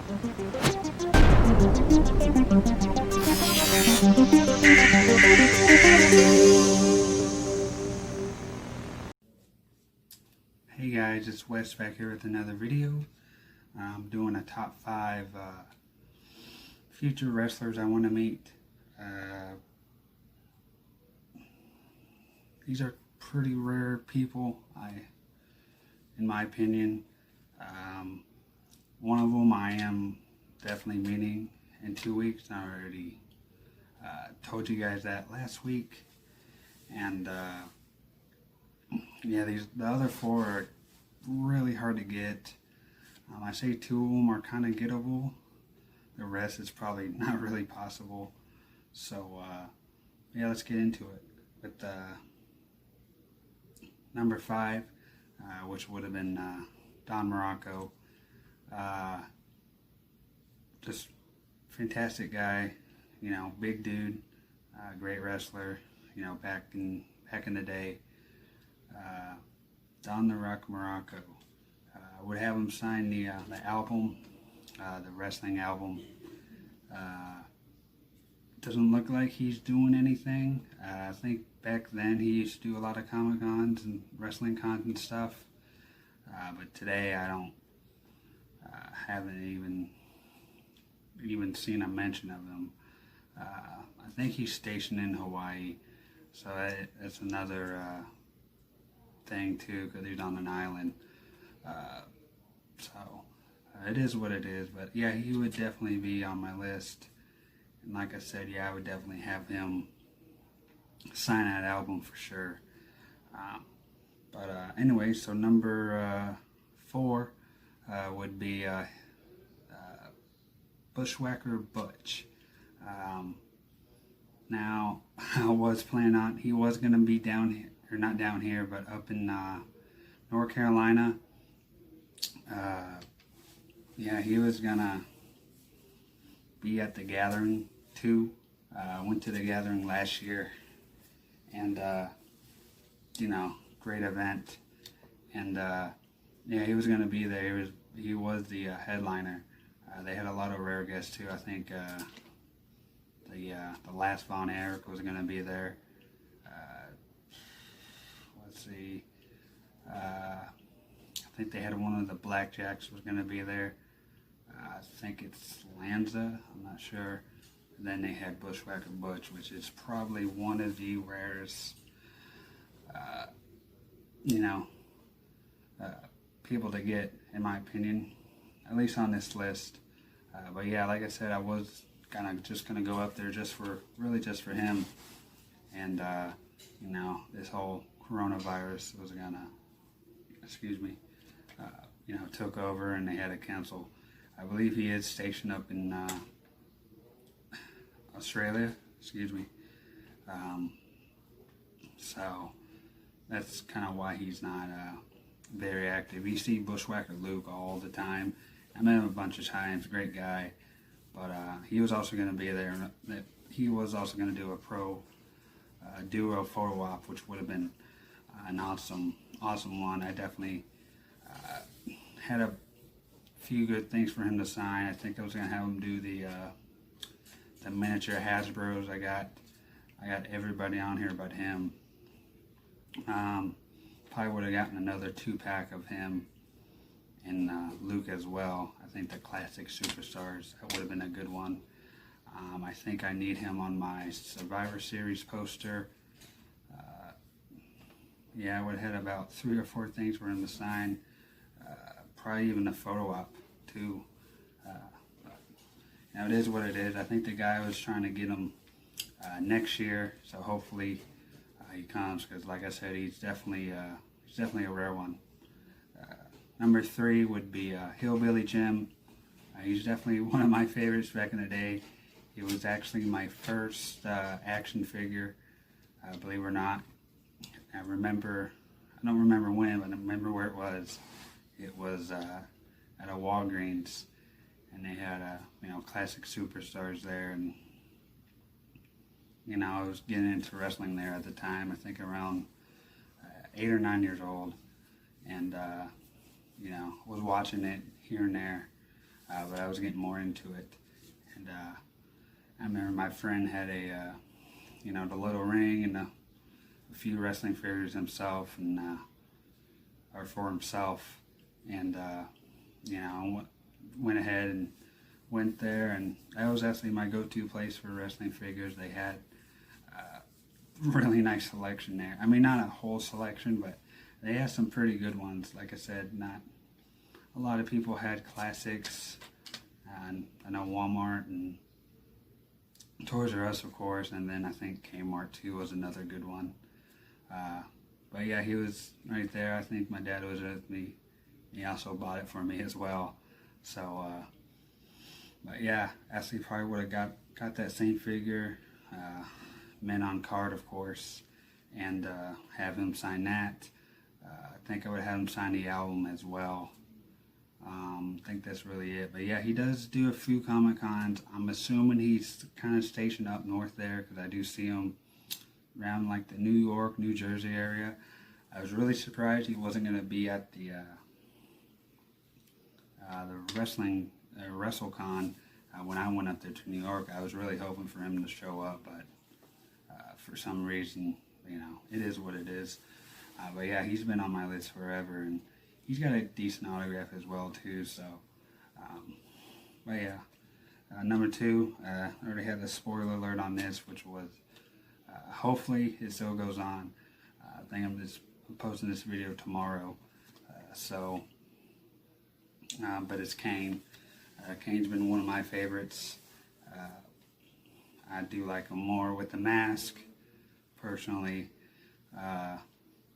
Hey guys, it's Wes back here with another video. I'm doing a top 5 future wrestlers I want to meet. These are pretty rare people, in my opinion. One of them I am definitely meeting in 2 weeks. I already told you guys that last week. And yeah, the other 4 are really hard to get. I say 2 of them are kind of gettable. The rest is probably not really possible. So yeah, let's get into it. With number 5, which would have been Don Morocco. Just fantastic guy, you know, big dude, great wrestler, you know, back in the day. Don the Rock Morocco. Would have him sign the album, the wrestling album. Doesn't look like he's doing anything. I think back then he used to do a lot of Comic Cons and wrestling cons and stuff. But today I don't haven't even seen a mention of him. I think he's stationed in Hawaii, so that's another thing too, because he's on an island. So it is what it is. But yeah, he would definitely be on my list. And like I said, yeah, I would definitely have him sign that album for sure. But anyway, so number 4 would be Bushwhacker Butch. Now, I was planning on, he was going to be down here, or not down here, but up in North Carolina. Yeah, he was going to be at the Gathering too. Went to the Gathering last year, and you know, great event. And yeah, he was going to be there. He was the headliner. They had a lot of rare guests too. I think the last Von Erich was going to be there. Let's see. I think they had one of the Blackjacks was going to be there. I think it's Lanza. I'm not sure. And then they had Bushwhacker Butch, which is probably one of the rarest, you know, people to get, in my opinion, at least on this list. But yeah, like I said, I was kind of just going to go up there just for him. And, you know, this whole coronavirus was going to, you know, took over and they had to cancel. I believe he is stationed up in Australia, so that's kind of why he's not very active. You see Bushwhacker Luke all the time. I met him a bunch of times, great guy, but he was also going to be there. He was also going to do a pro duo photo op, which would have been an awesome one. I definitely had a few good things for him to sign. I think I was going to have him do the miniature Hasbros. I got everybody on here but him. Probably would have gotten another 2-pack of him and Luke as well. I think the classic superstars, that would have been a good one. I think I need him on my Survivor Series poster. Yeah, I would have had about 3 or 4 things for him to sign. Probably even a photo op too. Now it is what it is. I think the guy was trying to get him next year, so hopefully he comes, because like I said, he's definitely a rare one. Number 3 would be Hillbilly Jim. He's definitely one of my favorites back in the day. He was actually my first action figure, believe it or not. I don't remember when, but I remember where it was. It was at a Walgreens, and they had you know, classic superstars there, and you know, I was getting into wrestling there at the time. I think around 8 or 9 years old, and you know, was watching it here and there. but I was getting more into it. And I remember my friend had the little ring and a few wrestling figures himself, and or for himself, and went ahead and went there, and that was actually my go-to place for wrestling figures. They had really nice selection there. I mean, not a whole selection, but they had some pretty good ones. Like I said, not a lot of people had classics. And I know Walmart and Toys R Us, of course, and then I think Kmart too was another good one. But yeah, he was right there. I think my dad was with me. He also bought it for me as well. So, but yeah, actually probably would have got that same figure, mint on card, of course, and have him sign that. I think I would have him sign the album as well. I think that's really it. But yeah, he does do a few Comic Cons. I'm assuming he's kind of stationed up north there, because I do see him around like the New York, New Jersey area. I was really surprised he wasn't going to be at the wrestling WrestleCon when I went up there to New York. I was really hoping for him to show up, but for some reason, it is what it is. But yeah, he's been on my list forever, and he's got a decent autograph as well too. So, but yeah, number 2, I already had the spoiler alert on this, which was hopefully it still goes on. I think I'm just posting this video tomorrow. But it's Kane. Kane's been one of my favorites. I do like him more with the mask, personally. But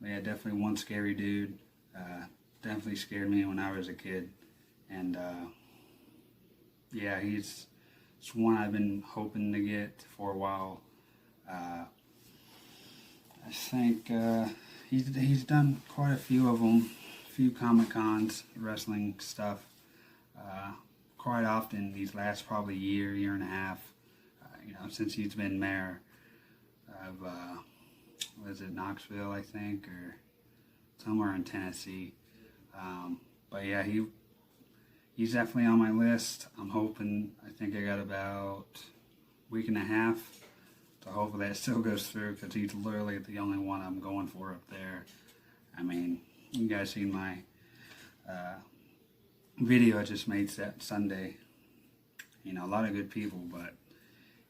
yeah, definitely one scary dude. Definitely scared me when I was a kid. And yeah, it's one I've been hoping to get for a while. I think he's done quite a few of them, few Comic Cons, wrestling stuff. Quite often these last probably year and a half, since he's been mayor of, was it Knoxville, I think, or somewhere in Tennessee. But yeah, he's definitely on my list. I'm hoping, I think I got about a week and a half, so hopefully that still goes through, because he's literally the only one I'm going for up there. I mean, you guys seen my video I just made Sunday. A lot of good people, but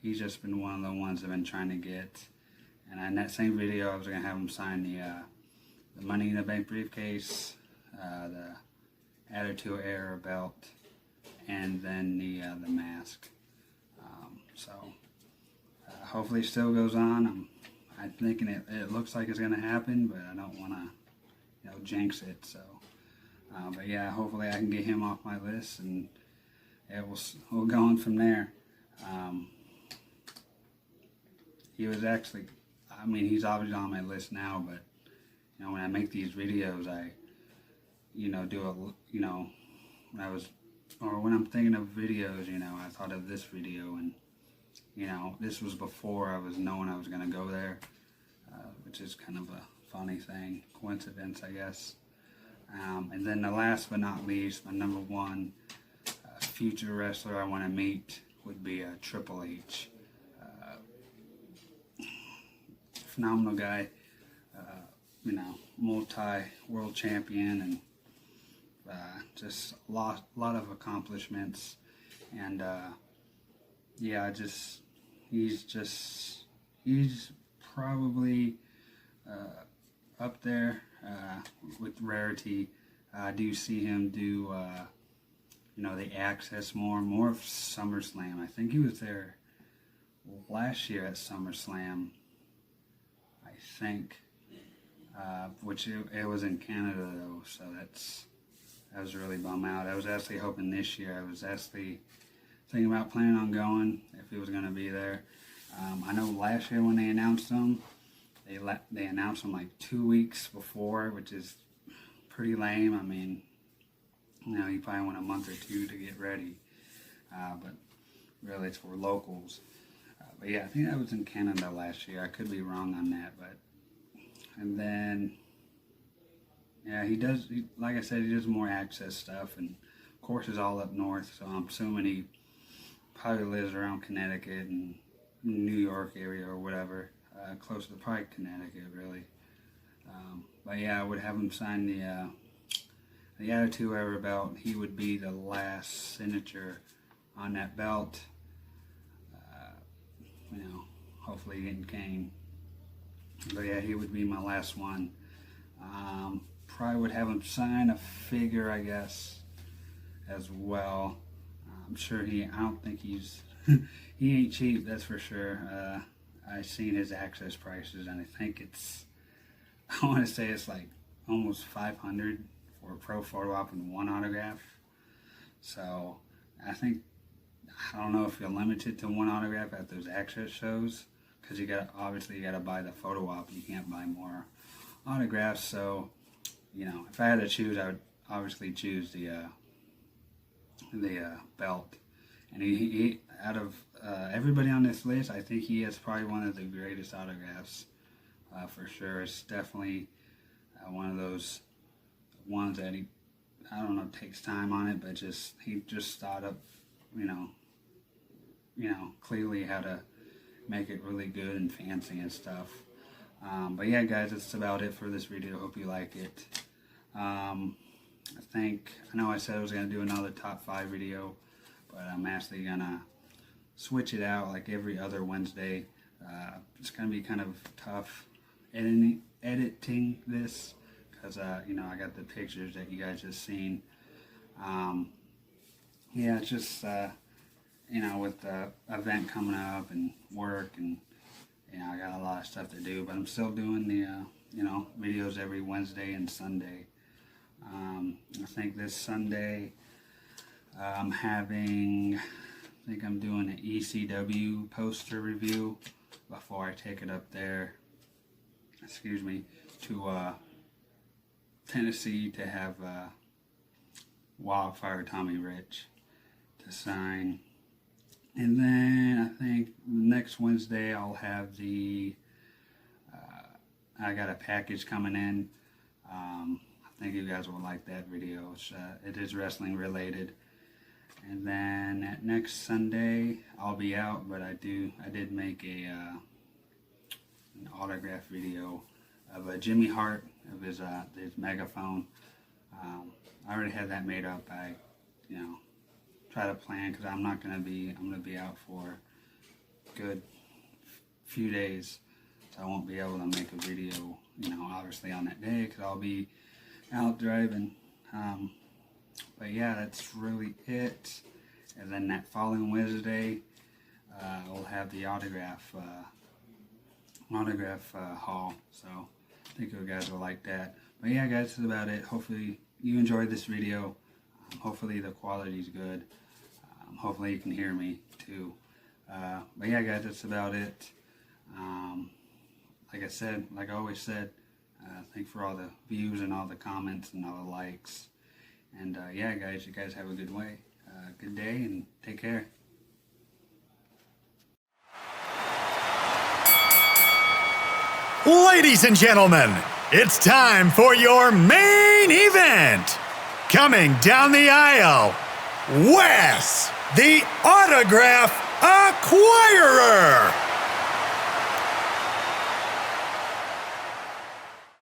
he's just been one of the ones I've been trying to get. And in that same video, I was going to have him sign the Money in the Bank briefcase, the Attitude Era belt, and then the mask. Hopefully it still goes on. I'm thinking it looks like it's going to happen, but I don't want to jinx it. So, but yeah, hopefully I can get him off my list, and yeah, we'll go on from there. He was actually, he's obviously on my list now, but when I make these videos, I when I'm thinking of videos, I thought of this video, and this was before I was knowing I was going to go there, which is kind of a funny thing, coincidence, I guess. And then the last but not least, my number 1 future wrestler I want to meet would be Triple H. Phenomenal guy, multi-world champion, and just a lot of accomplishments. And yeah, he's probably up there with rarity. I do see him do the Access more of SummerSlam. I think he was there last year at SummerSlam, I think, which it was in Canada though, so I was really bummed out. I was actually hoping this year. I was actually thinking about planning on going if he was going to be there. I know last year when they announced him, they announced him like 2 weeks before, which is pretty lame. He probably went a month or 2 to get ready, but really it's for locals. But yeah, I think that was in Canada last year. I could be wrong on that, and then yeah, like I said, he does more Access stuff and course is all up north, so I'm assuming he probably lives around Connecticut and New York area or whatever, close to probably Connecticut really. But yeah, I would have him sign the Attitude Era belt. He would be the last signature on that belt. Hopefully getting Kane. But yeah, he would be my last one. Probably would have him sign a figure, I guess, as well. I'm sure I don't think he's, he ain't cheap, that's for sure. I've seen his access prices, and I think I want to say it's like almost $500 for a pro photo op and one autograph. So I don't know if you're limited to one autograph at those access shows, because obviously you gotta buy the photo op. You can't buy more autographs. So if I had to choose, I would obviously choose the belt. And he out of everybody on this list, I think he has probably one of the greatest autographs, for sure. It's definitely one of those ones that I don't know, takes time on it, but he just thought up, clearly how to make it really good and fancy and stuff. But yeah, guys, that's about it for this video. Hope you like it. I know I said I was going to do another top 5 video, but I'm actually going to switch it out like every other Wednesday. It's going to be kind of tough editing this, because I got the pictures that you guys just seen. Yeah, it's just with the event coming up and work, and I got a lot of stuff to do, but I'm still doing the videos every Wednesday and Sunday. I think this Sunday I'm doing an ECW poster review before I take it up there, to Tennessee to have Wildfire Tommy Rich to sign. And then I think next Wednesday I'll have I got a package coming in. I think you guys will like that video. It is wrestling related. And then next Sunday I'll be out, but I did make an autograph video of a Jimmy Hart, of his megaphone. I already had that made up. I try to plan, because I'm gonna be out for a good few days, so I won't be able to make a video obviously on that day, because I'll be out driving. But yeah, that's really it. And then that following Wednesday we'll have the autograph haul, so I think you guys will like that. But yeah, guys, that's about it. Hopefully you enjoyed this video. Hopefully the quality's good. Hopefully you can hear me too. But yeah, guys, that's about it. Like I always said, thanks for all the views and all the comments and all the likes. And yeah, guys, you guys have a good day, and take care. Ladies and gentlemen, it's time for your main event. Coming down the aisle, Wes, the Autograph Acquirer.